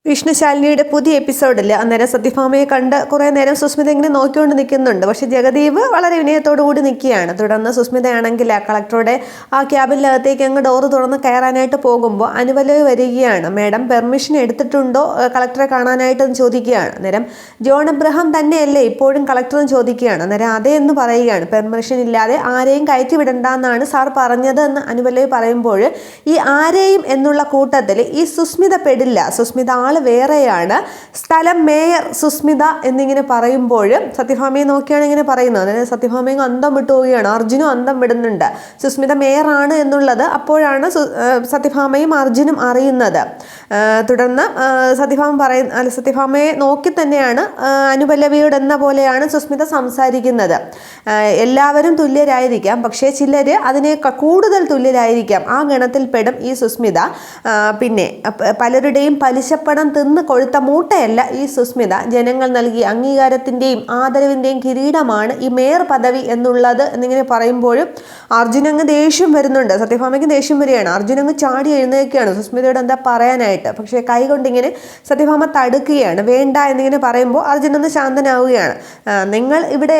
വിഷ്ണുശാലിനിയുടെ പുതിയ എപ്പിസോഡിൽ അന്നേരം സത്യഭാമയെ കണ്ട് കുറേ നേരം സുസ്മിത ഇങ്ങനെ നോക്കിക്കൊണ്ട് നിൽക്കുന്നുണ്ട്. പക്ഷേ ജഗദീപ് വളരെ വിനയത്തോടു കൂടി നിൽക്കുകയാണ്. തുടർന്ന് സുസ്മിതയാണെങ്കിൽ കളക്ടറുടെ ആ ക്യാബിനകത്തേക്ക് അങ്ങ് ഡോറ് തുറന്ന് കയറാനായിട്ട് പോകുമ്പോൾ അനുപല്ലവി വരികയാണ്. മാഡം പെർമിഷൻ എടുത്തിട്ടുണ്ടോ കളക്ടറെ കാണാനായിട്ടെന്ന് ചോദിക്കുകയാണ്. അന്നേരം ജോൺ എബ്രഹാം തന്നെയല്ലേ ഇപ്പോഴും കളക്ടറും ചോദിക്കുകയാണ്. അന്നേരം അതേ എന്ന് പറയുകയാണ്. പെർമിഷൻ ഇല്ലാതെ ആരെയും കയറ്റി വിടണ്ടെന്നാണ് സാർ പറഞ്ഞത് എന്ന് അനുപല്ലവി പറയുമ്പോൾ ഈ ആരെയും എന്നുള്ള കൂട്ടത്തിൽ ഈ സുസ്മിത പെടില്ല. സുസ്മിത വേറെയാണ്, സ്ഥലം മേയർ സുസ്മിത എന്നിങ്ങനെ പറയുമ്പോൾ സത്യഭാമയെ നോക്കിയാണ് ഇങ്ങനെ പറയുന്നത്. അതായത് സത്യഭാമയും അന്തം വിട്ടു പോവുകയാണ്. അർജുനും അന്തം വിടുന്നുണ്ട്. സുസ്മിത മേയറാണ് എന്നുള്ളത് അപ്പോഴാണ് സത്യഭാമയും അർജുനും അറിയുന്നത്. തുടർന്ന് സത്യഭാമയെ നോക്കി തന്നെയാണ് അനുപല്ലവിയോട് എന്ന പോലെയാണ് സുസ്മിത സംസാരിക്കുന്നത്. എല്ലാവരും തുല്യരായിരിക്കാം, പക്ഷേ ചിലർ അതിനേക്കാൾ കൂടുതൽ തുല്യരായിരിക്കാം. ആ ഗണത്തിൽപ്പെടും ഈ സുസ്മിത. പിന്നെ പലരുടെയും പലിശപ്പണം തിന്ന് കൊഴുത്ത മൂട്ടയല്ല ഈ സുസ്മിത. ജനങ്ങൾ നൽകിയ അംഗീകാരത്തിൻ്റെയും ആദരവിൻ്റെയും കിരീടമാണ് ഈ മേയർ പദവി എന്നുള്ളത് എന്നിങ്ങനെ പറയുമ്പോഴും അർജുനങ്ങ് ദേഷ്യം വരുന്നുണ്ട്. സത്യഭാമയ്ക്ക് ദേഷ്യം വരികയാണ്. അർജുനങ്ങ് ചാടി എഴുന്നേൽക്കുകയാണ് സുസ്മിതയോട് എന്താ പറയാനായിട്ട്. പക്ഷേ കൈ കൊണ്ടിങ്ങനെ സത്യഭാമ തടുക്കുകയാണ്. വേണ്ട എന്നിങ്ങനെ പറയുമ്പോൾ അർജുനൊന്ന് ശാന്തനാവുകയാണ്. നിങ്ങൾ ഇവിടെ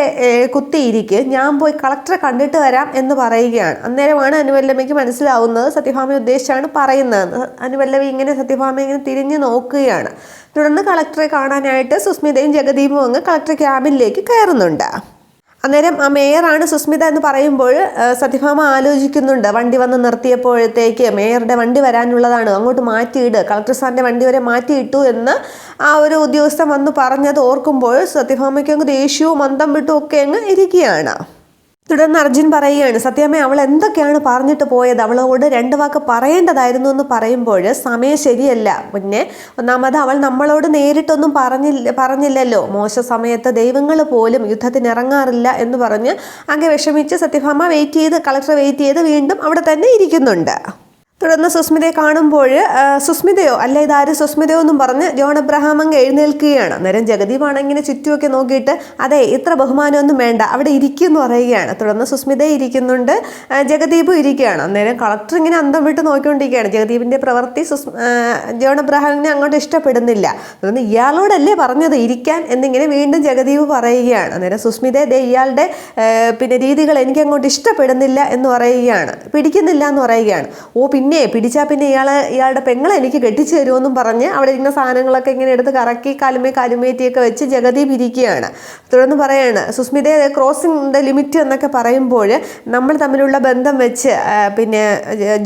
കുത്തിയിരിക്ക്, ഞാൻ പോയി കളക്ടറെ കണ്ടിട്ട് വരാം എന്ന് പറയുകയാണ്. അന്നേരമാണ് അനുപല്ലവിക്ക് മനസ്സിലാവുന്നത് സത്യഭാമയെ ഉദ്ദേശിച്ചാണ് പറയുന്നത്. അനുപല്ലവി ഇങ്ങനെ സത്യഭാമ ഇങ്ങനെ തിരിഞ്ഞു നോക്കുകയാണ്. തുടർന്ന് കളക്ടറെ കാണാനായിട്ട് സുസ്മിതയും ജഗദീപും അങ്ങ് കളക്ടർ ക്യാബിനിലേക്ക് കയറുന്നുണ്ട്. അന്നേരം ആ മേയറാണ് സുസ്മിത എന്ന് പറയുമ്പോൾ സത്യഭാമ ആലോചിക്കുന്നുണ്ട്. വണ്ടി വന്ന് നിർത്തിയപ്പോഴത്തേക്ക് മേയറുടെ വണ്ടി വരാനുള്ളതാണ്, അങ്ങോട്ട് മാറ്റിയിട്, കളക്ടർ സാറിൻ്റെ വണ്ടി വരെ മാറ്റിയിട്ടു എന്ന് ആ ഒരു ഉദ്യോഗസ്ഥൻ വന്ന് പറഞ്ഞത് ഓർക്കുമ്പോൾ സത്യഭാമയ്ക്ക് അങ്ങ് ദേഷ്യവും അന്തം വിട്ടും ഒക്കെ അങ്ങ് ഇരിക്കുകയാണ്. തുടർന്ന് അർജുൻ പറയുകയാണ്, സത്യാമ്മ അവൾ എന്തൊക്കെയാണ് പറഞ്ഞിട്ട് പോയത്, അവളോട് 2 വാക്ക് പറയേണ്ടതായിരുന്നു എന്ന് പറയുമ്പോൾ സമയം ശരിയല്ല. പിന്നെ ഒന്നാമത് അവൾ നമ്മളോട് നേരിട്ടൊന്നും പറഞ്ഞില്ലല്ലോ. മോശ സമയത്ത് ദൈവങ്ങൾ പോലും യുദ്ധത്തിനിറങ്ങാറില്ല എന്ന് പറഞ്ഞ് അങ്ങ് വിഷമിച്ച് സത്യഭാമ കളക്ടർ വെയിറ്റ് ചെയ്ത് വീണ്ടും അവിടെ തന്നെ ഇരിക്കുന്നുണ്ട്. തുടർന്ന് സുസ്മിതയെ കാണുമ്പോൾ സുസ്മിതയോ അല്ല ഇതാര് സുസ്മിതയോ എന്നും പറഞ്ഞ് ജോൺ എബ്രഹാം അങ്ങ് എഴുന്നേൽക്കുകയാണ്. അന്നേരം ജഗദീപാണ് ഇങ്ങനെ ചുറ്റുമൊക്കെ നോക്കിയിട്ട് അതെ ഇത്ര ബഹുമാനമൊന്നും വേണ്ട അവിടെ ഇരിക്കുമെന്ന് പറയുകയാണ്. തുടർന്ന് സുസ്മിത ഇരിക്കുന്നുണ്ട്, ജഗദീപും ഇരിക്കുകയാണ്. അന്നേരം കളക്ടർ ഇങ്ങനെ അന്തം വിട്ട് നോക്കിക്കൊണ്ടിരിക്കുകയാണ്. ജഗദീപിൻ്റെ പ്രവൃത്തി ജോൺ എബ്രഹാമിനെ അങ്ങോട്ട് ഇഷ്ടപ്പെടുന്നില്ല. തുടർന്ന് ഇയാളോടല്ലേ പറഞ്ഞത് ഇരിക്കാൻ എന്നിങ്ങനെ വീണ്ടും ജഗദീപ് പറയുകയാണ്. അന്നേരം സുസ്മിത ഇയാളുടെ പിന്നെ രീതികൾ എനിക്ക് അങ്ങോട്ട് ഇഷ്ടപ്പെടുന്നില്ല എന്ന് പറയുകയാണ്, പിടിക്കുന്നില്ല എന്ന് പറയുകയാണ്. പിന്നെ പിടിച്ചാൽ പിന്നെ ഇയാളുടെ പെങ്ങളെ എനിക്ക് കെട്ടിച്ചു തരുമെന്നും പറഞ്ഞ് അവിടെ ഇരിക്കുന്ന സാധനങ്ങളൊക്കെ ഇങ്ങനെ എടുത്ത് കറക്കി കാലുമേറ്റിയൊക്കെ വെച്ച് ജഗദീപ് ഇരിക്കുകയാണ്. തുടർന്ന് പറയാണ് സുസ്മിതയെ ക്രോസിംഗ് ദ ലിമിറ്റ് എന്നൊക്കെ പറയുമ്പോൾ നമ്മൾ തമ്മിലുള്ള ബന്ധം വെച്ച് പിന്നെ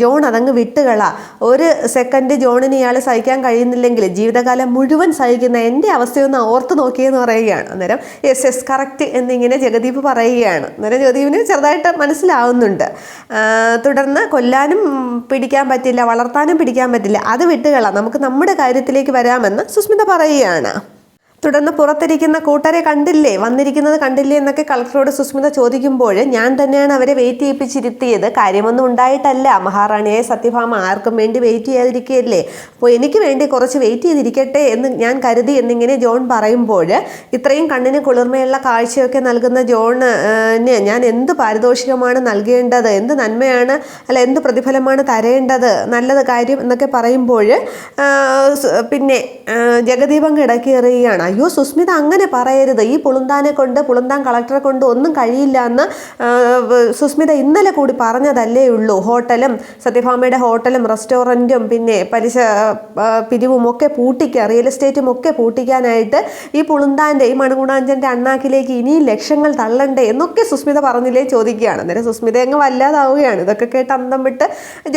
ജോൺ അതങ്ങ് വിട്ടുകളാ. ഒരു സെക്കൻഡ് ജോണിന് ഇയാളെ സഹിക്കാൻ കഴിയുന്നില്ലെങ്കിൽ ജീവിതകാലം മുഴുവൻ സഹിക്കുന്ന എൻ്റെ അവസ്ഥയൊന്ന് ഓർത്ത് നോക്കിയെന്ന് പറയുകയാണ്. അന്നേരം യെസ് കറക്റ്റ് എന്നിങ്ങനെ ജഗദീപ് പറയുകയാണ്. അന്നേരം ജഗദീപിന് ചെറുതായിട്ട് മനസ്സിലാവുന്നുണ്ട്. തുടർന്ന് കൊല്ലാനും പിടിക്കാൻ പറ്റില്ല, വളർത്താനും പിടിക്കാൻ പറ്റില്ല, അത് വിട്ടുകളാം, നമുക്ക് നമ്മുടെ കാര്യത്തിലേക്ക് വരാമെന്ന് സുസ്മിത പറയുകയാണ്. തുടർന്ന് പുറത്തിരിക്കുന്ന കൂട്ടരെ വന്നിരിക്കുന്നത് കണ്ടില്ലേ എന്നൊക്കെ കളക്ടറോട് സുസ്മിത ചോദിക്കുമ്പോൾ ഞാൻ തന്നെയാണ് അവരെ വെയിറ്റ് ചെയ്യിപ്പിച്ചിരുത്തിയത്, കാര്യമൊന്നും ഉണ്ടായിട്ടല്ല, മഹാറാണിയായ സത്യഭാമ ആർക്കും വേണ്ടി വെയിറ്റ് ചെയ്യാതിരിക്കുകയല്ലേ, അപ്പോൾ എനിക്ക് വേണ്ടി കുറച്ച് വെയിറ്റ് ചെയ്തിരിക്കട്ടെ എന്ന് ഞാൻ കരുതി എന്നിങ്ങനെ ജോൺ പറയുമ്പോൾ ഇത്രയും കണ്ണിന് കുളിർമയുള്ള കാഴ്ചയൊക്കെ നൽകുന്ന ജോണിന് ഞാൻ എന്ത് പാരിതോഷികമാണ് നൽകേണ്ടത്, എന്ത് നന്മയാണ് എന്ത് പ്രതിഫലമാണ് തരേണ്ടത്, നല്ലത് കാര്യം എന്നൊക്കെ പറയുമ്പോൾ പിന്നെ ജഗദീപം കിടക്കി എറിയുകയാണ്. അയ്യോ സുസ്മിത അങ്ങനെ പറയരുത്, ഈ പുളുന്താൻ കളക്ടറെ കൊണ്ട് ഒന്നും കഴിയില്ല എന്ന് സുസ്മിത ഇന്നലെ കൂടി പറഞ്ഞതല്ലേ ഉള്ളൂ. ഹോട്ടലും സത്യഭാമയുടെ ഹോട്ടലും റെസ്റ്റോറൻറ്റും പിന്നെ പലിശ പിരിവും ഒക്കെ റിയൽ എസ്റ്റേറ്റും ഒക്കെ പൂട്ടിക്കാനായിട്ട് ഈ പുളുന്താൻ്റെ ഈ മണുകുണാഞ്ചൻ്റെ അണ്ണാക്കിലേക്ക് ഇനിയും ലക്ഷങ്ങൾ തള്ളണ്ടേ എന്നൊക്കെ സുസ്മിത പറഞ്ഞില്ലേ ചോദിക്കുകയാണ്. അന്നേരം സുസ്മിത അങ്ങ് വല്ലാതാവുകയാണ്. ഇതൊക്കെ കേട്ട് അന്തം വിട്ട്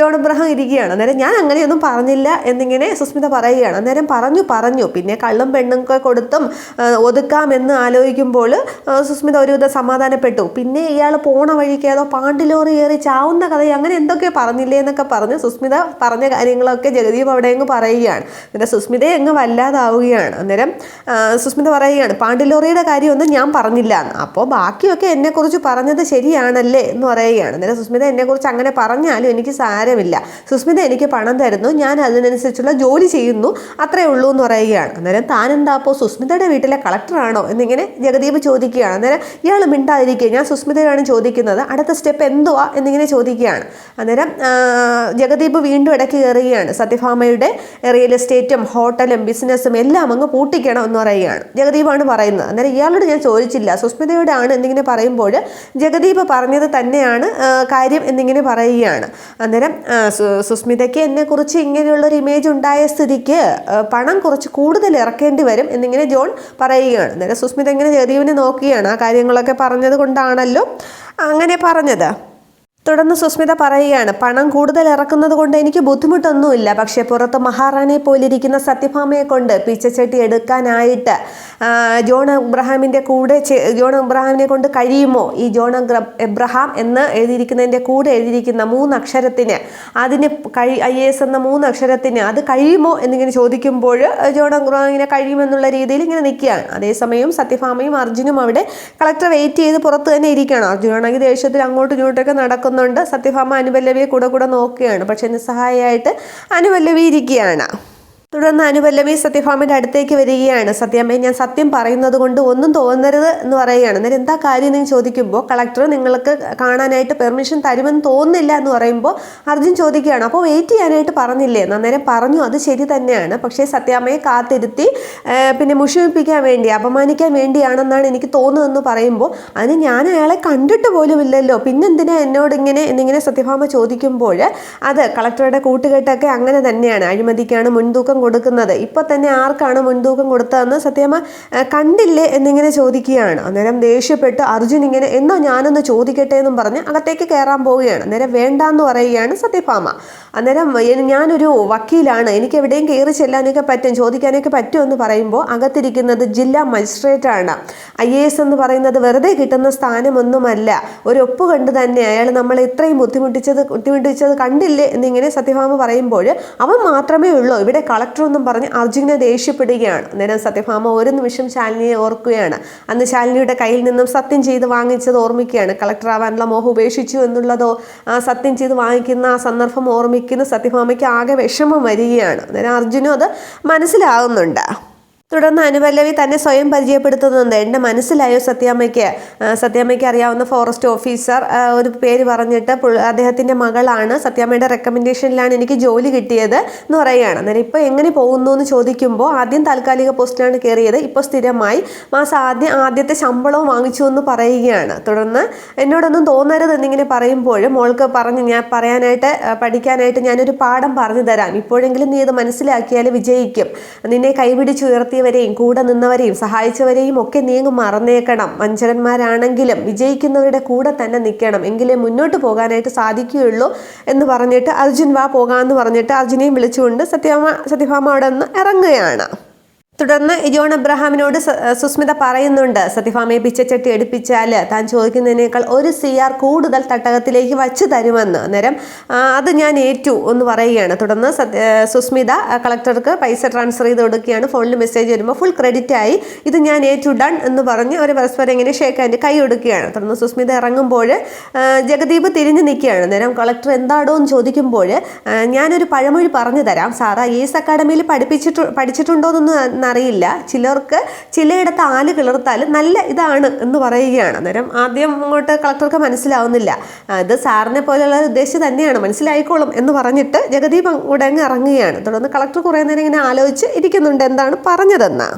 ജോൺ എബ്രഹാം ഇരിക്കുകയാണ്. അന്നേരം ഞാൻ അങ്ങനെയൊന്നും പറഞ്ഞില്ല എന്നിങ്ങനെ സുസ്മിത പറയുകയാണ്. അന്നേരം പറഞ്ഞു പിന്നെ കള്ളും പെണ്ണും ഒതുക്കാമെന്ന് ആലോചിക്കുമ്പോൾ സുസ്മിത ഒരുവിധം സമാധാനപ്പെട്ടു. പിന്നെ ഇയാൾ പോണ വഴിക്ക് ഏതോ പാണ്ടിലോറി കയറി ചാവുന്ന കഥ അങ്ങനെ എന്തൊക്കെ പറഞ്ഞില്ലേ എന്നൊക്കെ പറഞ്ഞ് സുസ്മിത പറഞ്ഞ കാര്യങ്ങളൊക്കെ ജഗദീപ് അവിടെ അങ്ങ് പറയുകയാണ്. എന്നിട്ട് സുസ്മിതയെ അങ്ങ് വല്ലാതാവുകയാണ്. അന്നേരം സുസ്മിത പറയുകയാണ് പാണ്ടിലോറിയുടെ കാര്യമൊന്നും ഞാൻ പറഞ്ഞില്ല എന്ന്. അപ്പോൾ ബാക്കിയൊക്കെ എന്നെക്കുറിച്ച് പറഞ്ഞത് ശരിയാണല്ലേ എന്ന് പറയുകയാണ്. അന്നേരം സുസ്മിത എന്നെക്കുറിച്ച് അങ്ങനെ പറഞ്ഞാലും എനിക്ക് സാരമില്ല, സുസ്മിത എനിക്ക് പണം തരുന്നു, ഞാൻ അതിനനുസരിച്ചുള്ള ജോലി ചെയ്യുന്നു, അത്രേ ഉള്ളൂ എന്ന് പറയുകയാണ്. അന്നേരം താനെന്താ അപ്പോൾ സുസ്മിതയുടെ വീട്ടിലെ കളക്ടറാണോ എന്നിങ്ങനെ ജഗദീപ് ചോദിക്കുകയാണ്. അന്നേരം ഇയാൾ മിണ്ടാതിരിക്കുക, ഞാൻ സുസ്മിതയാണ് ചോദിക്കുന്നത്, അടുത്ത സ്റ്റെപ്പ് എന്തുവാ എന്നിങ്ങനെ ചോദിക്കുകയാണ്. അന്നേരം ജഗദീപ് വീണ്ടും ഇടയ്ക്ക് കയറുകയാണ്. സത്യഭാമയുടെ റിയൽ എസ്റ്റേറ്റും ഹോട്ടലും ബിസിനസ്സും എല്ലാം അങ്ങ് പൂട്ടിക്കണം എന്ന് പറയുകയാണ്. ജഗദീപാണ് പറയുന്നത്. അന്നേരം ഇയാളോട് ഞാൻ ചോദിച്ചില്ല, സുസ്മിതയുടെ ആണ് എന്നിങ്ങനെ പറയുമ്പോൾ ജഗദീപ് പറഞ്ഞത് തന്നെയാണ് കാര്യം എന്നിങ്ങനെ പറയുകയാണ്. അന്നേരം സുസ്മിതയ്ക്ക് എന്നെക്കുറിച്ച് ഇങ്ങനെയുള്ളൊരു ഇമേജ് ഉണ്ടായ സ്ഥിതിക്ക് പണം കുറച്ച് കൂടുതൽ ഇറക്കേണ്ടി വരും എന്നിങ്ങനെ ജോൺ പറയുകയാണ്. അന്നേരം സുസ്മിത ഇങ്ങനെ ജഗദീപിനെ നോക്കുകയാണ്. ആ കാര്യങ്ങളൊക്കെ പറഞ്ഞത് കൊണ്ടാണല്ലോ അങ്ങനെ പറഞ്ഞത്. തുടർന്ന് സുസ്മിത പറയുകയാണ്, പണം കൂടുതൽ ഇറക്കുന്നത് കൊണ്ട് എനിക്ക് ബുദ്ധിമുട്ടൊന്നുമില്ല, പക്ഷേ പുറത്ത് മഹാറാണിയെ പോലിരിക്കുന്ന സത്യഭാമയെ കൊണ്ട് പിച്ചച്ചട്ടി എടുക്കാനായിട്ട് ജോൺ എബ്രഹാമിനെ കൊണ്ട് കഴിയുമോ? ഈ ജോൺ എബ്രഹാം എന്ന് എഴുതിയിരിക്കുന്നതിൻ്റെ കൂടെ എഴുതിയിരിക്കുന്ന 3 അക്ഷരത്തിന്, അതിന് IAS എന്ന 3 അക്ഷരത്തിന് അത് കഴിയുമോ എന്നിങ്ങനെ ചോദിക്കുമ്പോൾ ജോൺ എബ്രഹാമിനെ കഴിയുമെന്നുള്ള രീതിയിൽ ഇങ്ങനെ നിൽക്കുകയാണ്. അതേസമയം സത്യഭാമയും അർജുനും അവിടെ കളക്ടർ വെയിറ്റ് ചെയ്ത് പുറത്ത് തന്നെ ഇരിക്കുകയാണ്. അർജുനാണെങ്കിൽ ദേഷ്യത്തിൽ അങ്ങോട്ടും ഇങ്ങോട്ടൊക്കെ നടക്കുന്നു. സത്യഭാമ അനുപല്ലവിയെ കൂടെ നോക്കുകയാണ്. പക്ഷെ നിസ്സഹായമായിട്ട് അനുപല്ലവി ഇരിക്കുകയാണ്. തുടർന്ന് അനുപല്ലവി സത്യഭാമയുടെ അടുത്തേക്ക് വരികയാണ്. സത്യാമ്മയെ, ഞാൻ സത്യം പറയുന്നത് കൊണ്ട് ഒന്നും തോന്നരുത് എന്ന് പറയുകയാണ്. അന്നേരം എന്താ കാര്യം എന്ന് ചോദിക്കുമ്പോൾ കളക്ടർ നിങ്ങൾക്ക് കാണാനായിട്ട് പെർമിഷൻ തരുമെന്ന് തോന്നുന്നില്ല എന്ന് പറയുമ്പോൾ അർജുൻ ചോദിക്കുകയാണ്, അപ്പോൾ വെയിറ്റ് ചെയ്യാനായിട്ട് പറഞ്ഞില്ലേ? അന്നേരം പറഞ്ഞു, അത് ശരി തന്നെയാണ്, പക്ഷേ സത്യാമ്മയെ കാത്തിരുത്തി പിന്നെ മുഷിപ്പിക്കാൻ വേണ്ടി, അപമാനിക്കാൻ വേണ്ടിയാണെന്നാണ് എനിക്ക് തോന്നുന്നതെന്ന് പറയുമ്പോൾ അതിന് ഞാൻ അയാളെ കണ്ടിട്ട് പോലും ഇല്ലല്ലോ, പിന്നെന്തിനാ എന്നോട് എന്നിങ്ങനെ സത്യഭാമ ചോദിക്കുമ്പോൾ അത് കളക്ടറുടെ കൂട്ടുകെട്ടൊക്കെ അങ്ങനെ തന്നെയാണ്. അഴിമതിക്കാണ് മുൻതൂക്കം കൊടുക്കുന്നത്. ഇപ്പോൾ തന്നെ ആർക്കാണ് മുൻതൂക്കം കൊടുത്തതെന്ന് സത്യഭാമ കണ്ടില്ലേ എന്നിങ്ങനെ ചോദിക്കുകയാണ്. അന്നേരം ദേഷ്യപ്പെട്ട് അർജുൻ ഇങ്ങനെ, എന്നോ ഞാനൊന്ന് ചോദിക്കട്ടെ എന്നും പറഞ്ഞ് അകത്തേക്ക് കയറാൻ പോവുകയാണ്. അന്നേരം വേണ്ടാന്ന് പറയുകയാണ് സത്യഭാമ. അന്നേരം ഞാനൊരു വക്കീലാണ്, എനിക്ക് എവിടെയും കയറി ചെല്ലാനൊക്കെ പറ്റും, ചോദിക്കാനൊക്കെ പറ്റുമെന്ന് പറയുമ്പോൾ അകത്തിരിക്കുന്നത് ജില്ലാ മജിസ്ട്രേറ്റാണ്. IAS എന്ന് പറയുന്നത് വെറുതെ കിട്ടുന്ന സ്ഥാനമൊന്നുമല്ല, ഒരു ഒപ്പ് കണ്ട് തന്നെ അയാൾ നമ്മളെ ഇത്രയും ബുദ്ധിമുട്ടിച്ചത് കണ്ടില്ലേ എന്നിങ്ങനെ സത്യഭാമ പറയുമ്പോൾ അവൻ മാത്രമേ ഉള്ളൂ ഇവിടെ കളക്ടർ എന്നും പറഞ്ഞ് അർജുനെ ദേഷ്യപ്പെടുകയാണ്. അന്നേരം സത്യഭാമ ഒരു നിമിഷം ശാലിനിയെ ഓർക്കുകയാണ്. അന്ന് ശാലിനിയുടെ കയ്യിൽ നിന്നും സത്യം ചെയ്ത് വാങ്ങിച്ചത് ഓർമ്മിക്കുകയാണ്. കളക്ടർ ആവാനുള്ള മോഹം ഉപേക്ഷിച്ചു എന്നുള്ളതോ സത്യം ചെയ്ത് വാങ്ങിക്കുന്ന ആ സന്ദർഭം ഓർമ്മിക്കുന്ന സത്യഭാമയ്ക്ക് ആകെ വിഷമം വരികയാണ്. അന്നേരം അർജുനും അത് മനസ്സിലാകുന്നുണ്ട്. തുടർന്ന് അനുപല്ലവി തന്നെ സ്വയം പരിചയപ്പെടുത്തുന്നുണ്ട്. എന്നെ മനസ്സിലായോ സത്യാമ്മയ്ക്ക് അറിയാവുന്ന ഫോറസ്റ്റ് ഓഫീസർ ഒരു പേര് പറഞ്ഞിട്ട് അദ്ദേഹത്തിൻ്റെ മകളാണ്, സത്യാമ്മയുടെ റെക്കമെൻഡേഷനിലാണ് എനിക്ക് ജോലി കിട്ടിയത് എന്ന് പറയുകയാണ്. അന്നേരം ഇപ്പോൾ എങ്ങനെ പോകുന്നു എന്ന് ചോദിക്കുമ്പോൾ ആദ്യം താൽക്കാലിക പോസ്റ്റിലാണ് കയറിയത്, ഇപ്പോൾ സ്ഥിരമായി, ആദ്യത്തെ ശമ്പളവും വാങ്ങിച്ചു എന്ന് പറയുകയാണ്. തുടർന്ന് എന്നോടൊന്നും തോന്നരുത് എന്നിങ്ങനെ പറയുമ്പോൾ മോൾക്ക് ഞാൻ പഠിക്കാനായിട്ട് ഞാനൊരു പാഠം പറഞ്ഞു തരാം, ഇപ്പോഴെങ്കിലും നീ ഇത് മനസ്സിലാക്കിയാൽ വിജയിക്കും. നിന്നെ കൈപിടിച്ചുയർത്തിയ കൂടെ നിന്നവരെയും സഹായിച്ചവരെയും ഒക്കെ നീ മറന്നേക്കണം. വഞ്ചകന്മാരാണെങ്കിലും വിജയിക്കുന്നവരുടെ കൂടെ തന്നെ നിൽക്കണം, എങ്കിലേ മുന്നോട്ട് പോകാനായിട്ട് സാധിക്കുകയുള്ളൂ എന്ന് പറഞ്ഞിട്ട് അർജുൻ വാ പോകാമെന്ന് പറഞ്ഞിട്ട് അർജുനെയും വിളിച്ചുകൊണ്ട് സത്യഭാമ അവിടെ നിന്ന് ഇറങ്ങുകയാണ്. തുടർന്ന് ജോൺ എബ്രഹാമിനോട് സുസ്മിത പറയുന്നുണ്ട്, സത്യഭാമയെ പിച്ചച്ചട്ടി എടുപ്പിച്ചാൽ താൻ ചോദിക്കുന്നതിനേക്കാൾ 1 CR കൂടുതൽ തട്ടകത്തിലേക്ക് വച്ച് തരുമെന്ന്. അന്നേരം അത് ഞാൻ ഏറ്റു എന്ന് പറയുകയാണ്. തുടർന്ന് സുസ്മിത കളക്ടർക്ക് പൈസ ട്രാൻസ്ഫർ ചെയ്ത് കൊടുക്കുകയാണ്. ഫോണിൽ മെസ്സേജ് വരുമ്പോൾ ഫുൾ ക്രെഡിറ്റ് ആയി, ഇത് ഞാൻ ഏറ്റു, ഡൺ എന്ന് പറഞ്ഞ് അവർ പരസ്പരം ഇങ്ങനെ ഷേക്ക് ഹാൻഡ് കൈ കൊടുക്കുകയാണ്. തുടർന്ന് സുസ്മിത ഇറങ്ങുമ്പോൾ ജഗദീപ് തിരിഞ്ഞു നിൽക്കുകയാണ്. അന്നേരം കളക്ടർ എന്താടോ എന്ന് ചോദിക്കുമ്പോൾ ഞാനൊരു പഴമൊഴി പറഞ്ഞു തരാം, സാറ് IAS അക്കാഡമിയിൽ പഠിച്ചിട്ടുണ്ടോ എന്നൊന്നും അറിയില്ല, ചിലർക്ക് ചിലയിടത്ത് ആല് കിളർത്താൽ നല്ല ഇതാണ് എന്ന് പറയുകയാണ്. അന്നേരം ആദ്യം അങ്ങോട്ട് കളക്ടർക്ക് മനസ്സിലാവുന്നില്ല, ഇത് സാറിനെ പോലെയുള്ള ഉദ്ദേശം തന്നെയാണ്, മനസ്സിലായിക്കോളും എന്ന് പറഞ്ഞിട്ട് ജഗദീപ് ഉടനെ ഇറങ്ങുകയാണ്. തുടർന്ന് കളക്ടർ കുറേ നേരം ഇങ്ങനെ ആലോചിച്ച് ഇരിക്കുന്നുണ്ട് എന്താണ് പറഞ്ഞതെന്ന്.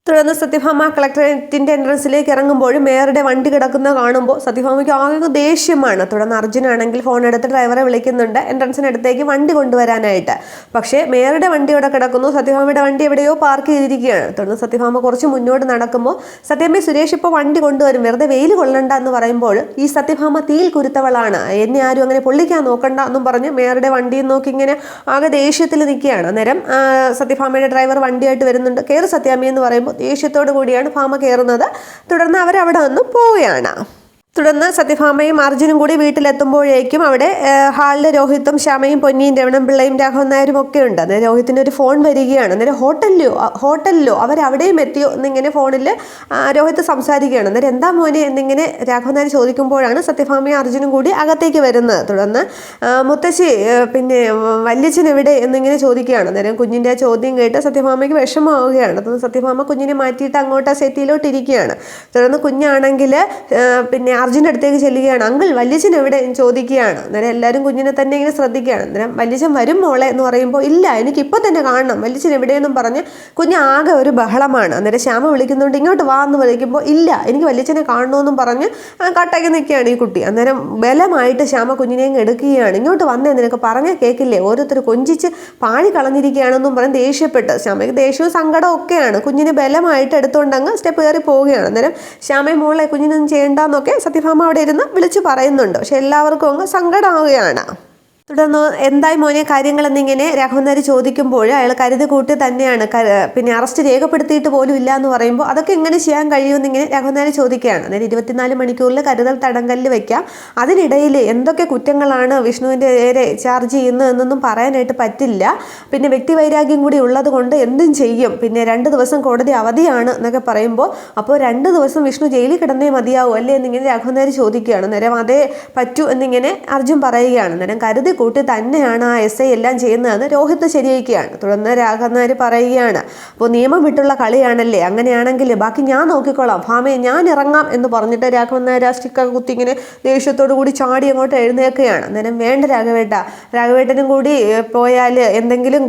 തുടർന്ന് സത്യഭാമ കളക്ടറേറ്റിൻ്റെ എൻട്രൻസിലേക്ക് ഇറങ്ങുമ്പോൾ മേയറുടെ വണ്ടി കിടക്കുന്ന കാണുമ്പോൾ സത്യഭാമയ്ക്ക് ആകെ ദേഷ്യമാണ്. തുടർന്ന് അർജുനാണെങ്കിൽ ഫോൺ എടുത്ത് ഡ്രൈവറെ വിളിക്കുന്നുണ്ട് എൻട്രൻസിനടുത്തേക്ക് വണ്ടി കൊണ്ടുവരാനായിട്ട്. പക്ഷേ മേയറുടെ വണ്ടി ഇവിടെ കിടക്കുന്നു, സത്യഭാമയുടെ വണ്ടി എവിടെയോ പാർക്ക് ചെയ്തിരിക്കുകയാണ്. തുടർന്ന് സത്യഭാമ കുറച്ച് മുന്നോട്ട് നടക്കുമ്പോൾ സത്യമ്മ സുരേഷ് ഇപ്പോൾ വണ്ടി കൊണ്ടുവരും, വെറുതെ വെയിൽ കൊള്ളണ്ട എന്ന് പറയുമ്പോൾ ഈ സത്യഭാമ തീയിൽ കുരുത്തവളാണ്, എന്നെ ആരും അങ്ങനെ പൊള്ളിക്കാൻ നോക്കണ്ട എന്നും പറഞ്ഞ് മേയറുടെ വണ്ടിയും നോക്കി ഇങ്ങനെ ആകെ ദേഷ്യത്തിൽ നിൽക്കുകയാണ്. അന്നേരം സത്യഭാമയുടെ ഡ്രൈവർ വണ്ടിയായിട്ട് വരുന്നുണ്ട്. കയറി സത്യാമ്മ എന്ന് പറയുമ്പോൾ ദേഷ്യത്തോടു കൂടിയാണ് ഭാമ കയറുന്നത്. തുടർന്ന് അവരവിടെ നിന്ന് പോവുകയാണ്. തുടർന്ന് സത്യഭാമയും അർജുനും കൂടി വീട്ടിലെത്തുമ്പോഴേക്കും അവിടെ ഹാളിൽ രോഹിത്തും ശ്യാമയും പൊന്നിയും രമണൻ പിള്ളയും രാഘവൻ നായരും ഒക്കെ ഉണ്ട്. അന്നേരം രോഹിത്തിൻ്റെ ഒരു ഫോൺ വരികയാണ്. അന്നേരം ഹോട്ടലിലോ അവരവിടെയും എത്തിയോ എന്നിങ്ങനെ ഫോണിൽ രോഹിത്ത് സംസാരിക്കുകയാണ്. അന്നേരം എന്താ മോനെ എന്നിങ്ങനെ രാഘവൻ നായർ ചോദിക്കുമ്പോഴാണ് സത്യഭാമയും അർജുനും കൂടി അകത്തേക്ക് വരുന്നത്. തുടർന്ന് മുത്തശ്ശി പിന്നെ വല്യച്ഛൻ എവിടെ എന്നിങ്ങനെ ചോദിക്കുകയാണ്. അന്നേരം കുഞ്ഞിൻ്റെ ആ ചോദ്യം കേട്ട് സത്യഭാമയ്ക്ക് വിഷമമാവുകയാണ്. തുടർന്ന് സത്യഭാമ കുഞ്ഞിനെ മാറ്റിയിട്ട് അങ്ങോട്ട് ആ സെറ്റിയിലോട്ട് ഇരിക്കുകയാണ്. തുടർന്ന് കുഞ്ഞാണെങ്കിൽ പിന്നെ അർജുൻ്റെ അടുത്തേക്ക് ചെല്ലുകയാണ്. അങ്കിൾ വല്യച്ഛൻ എവിടെ എന്ന് ചോദിക്കുകയാണ്. അന്നേരം എല്ലാവരും കുഞ്ഞിനെ തന്നെ ഇങ്ങനെ ശ്രദ്ധിക്കുകയാണ്. അന്നേരം വല്യച്ഛൻ വരും മോളെ എന്ന് പറയുമ്പോൾ ഇല്ല എനിക്കിപ്പോൾ തന്നെ കാണണം വല്യച്ഛൻ എവിടെയെന്നും പറഞ്ഞ് കുഞ്ഞ് ആകെ ഒരു ബഹളമാണ്. അന്നേരം ശ്യാമ വിളിക്കുന്നുണ്ട് ഇങ്ങോട്ട് വാ എന്ന് വിളിക്കുമ്പോൾ ഇല്ല എനിക്ക് വല്യച്ഛനെ കാണണമെന്നും പറഞ്ഞ് കട്ടയ്ക്ക് നിൽക്കുകയാണ് ഈ കുട്ടി. അന്നേരം ബലമായിട്ട് ശ്യാമ കുഞ്ഞിനെ എടുക്കുകയാണ്. ഇങ്ങോട്ട് വന്നേ നിനക്ക് പറഞ്ഞാൽ കേൾക്കില്ലേ ഓരോരുത്തർ കൊഞ്ചിച്ച് പാഴി കളഞ്ഞിരിക്കുകയാണെന്നും പറഞ്ഞ് ദേഷ്യപ്പെട്ട് ശ്യാമയ്ക്ക് ദേഷ്യവും സങ്കടവും ഒക്കെയാണ്. കുഞ്ഞിനെ ബലമായിട്ട് എടുത്തുകൊണ്ടങ്ങ് സ്റ്റെപ്പ് കയറി പോവുകയാണ്. അന്നേരം ശ്യാമയെ മോളെ കുഞ്ഞിനൊന്നും ചെയ്യേണ്ടെന്നൊക്കെ സത്യഭാമ അവിടെ ഇരുന്ന് വിളിച്ചു പറയുന്നുണ്ട്. പക്ഷെ എല്ലാവർക്കും അങ്ങ് സങ്കടമാവുകയാണ്. തുടർന്ന് എന്തായി മോനെ കാര്യങ്ങളെന്നിങ്ങനെ രാഘവൻ നായർ ചോദിക്കുമ്പോൾ അയാൾ കരുതി കൂട്ടി തന്നെയാണ് പിന്നെ അറസ്റ്റ് രേഖപ്പെടുത്തിയിട്ട് പോലും ഇല്ല എന്ന് പറയുമ്പോൾ അതൊക്കെ എങ്ങനെ ചെയ്യാൻ കഴിയുമെന്നിങ്ങനെ രാഘവൻ നായർ ചോദിക്കുകയാണ്. അതായത് 24 മണിക്കൂറിൽ കരുതൽ തടങ്കലിൽ വെക്കാം. അതിനിടയിൽ എന്തൊക്കെ കുറ്റങ്ങളാണ് വിഷ്ണുവിൻ്റെ നേരെ ചാർജ് ചെയ്യുന്നതെന്നൊന്നും പറയാനായിട്ട് പറ്റില്ല. പിന്നെ വ്യക്തിവൈരാഗ്യം കൂടി ഉള്ളത് കൊണ്ട് എന്തും ചെയ്യും. പിന്നെ 2 ദിവസം കോടതി അവധിയാണ് എന്നൊക്കെ പറയുമ്പോൾ അപ്പോൾ 2 ദിവസം വിഷ്ണു ജയിലിൽ കിടന്നേ മതിയാവും അല്ലേ എന്നിങ്ങനെ രാഘവൻ നായർ ചോദിക്കുകയാണ്. നേരം അതേ പറ്റൂ എന്നിങ്ങനെ അർജുൻ പറയുകയാണ്. നേരം കരുതി കൂട്ടി തന്നെയാണ് ആ SI എല്ലാം ചെയ്യുന്നതെന്ന് രോഹിത്ത് ശരിയാക്കുകയാണ്. തുടർന്ന് രാഘവൻ നായർ പറയുകയാണ് അപ്പോൾ നിയമം വിട്ടുള്ള കളിയാണല്ലേ അങ്ങനെയാണെങ്കിൽ ബാക്കി ഞാൻ നോക്കിക്കോളാം ഭാമയെ ഞാൻ ഇറങ്ങാം എന്ന് പറഞ്ഞിട്ട് രാഘവൻ നായർ ആ സ്റ്റിക്കൊക്കെ കുത്തി ഇങ്ങനെ ദേഷ്യത്തോടു കൂടി ചാടി അങ്ങോട്ട് എഴുന്നേൽക്കുകയാണ്. അന്നേരം വേണ്ട രാഘവേട്ടനും കൂടി പോയാൽ എന്തെങ്കിലും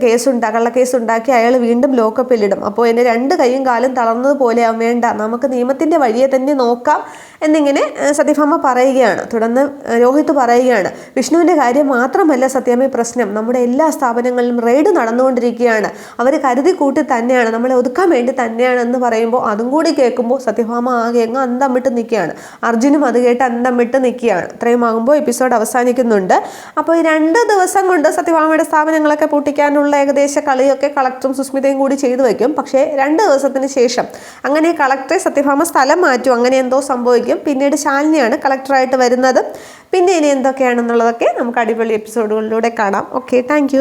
കള്ളക്കേസുണ്ടാക്കി അയാൾ വീണ്ടും ലോക്കപ്പിലിടും. അപ്പോൾ എൻ്റെ 2 കൈയും കാലും തളർന്നതുപോലെയാവും. വേണ്ട നമുക്ക് നിയമത്തിൻ്റെ വഴിയെ തന്നെ നോക്കാം എന്നിങ്ങനെ സത്യഭാമ പറയുകയാണ്. തുടർന്ന് രോഹിത്ത് പറയുകയാണ് വിഷ്ണുവിൻ്റെ കാര്യം മാത്രമല്ല സത്യമേ പ്രശ്നം നമ്മുടെ എല്ലാ സ്ഥാപനങ്ങളിലും റെയ്ഡ് നടന്നുകൊണ്ടിരിക്കുകയാണ്. അവർ കരുതി കൂട്ടി തന്നെയാണ് നമ്മളെ ഒതുക്കാൻ വേണ്ടി തന്നെയാണ് എന്ന് പറയുമ്പോൾ അതും കൂടി കേൾക്കുമ്പോൾ സത്യഭാമ ആകെ അങ്ങ് അന്തം വിട്ട് നിൽക്കുകയാണ്. അർജുനും അത് കേട്ട് അന്തം വിട്ട് നിൽക്കുകയാണ്. ഇത്രയും ആകുമ്പോൾ എപ്പിസോഡ് അവസാനിക്കുന്നുണ്ട്. അപ്പോൾ ഈ 2 ദിവസം കൊണ്ട് സത്യഭാമയുടെ സ്ഥാപനങ്ങളൊക്കെ പൂട്ടിക്കാനുള്ള ഏകദേശ കളിയൊക്കെ കളക്ടറും സുസ്മിതയും കൂടി ചെയ്തു വയ്ക്കും. പക്ഷേ 2 ദിവസത്തിന് ശേഷം അങ്ങനെ കളക്ടറെ സത്യഭാമ സ്ഥലം മാറ്റും. അങ്ങനെ എന്തോ സംഭവിക്കും. പിന്നീട് ശാലിനിയാണ് കളക്ടറായിട്ട് വരുന്നത്. പിന്നെ ഇനി എന്തൊക്കെയാണെന്നുള്ളതൊക്കെ നമുക്ക് അടിപൊളി എപ്പിസോഡുകളിലൂടെ കാണാം. Okay, thank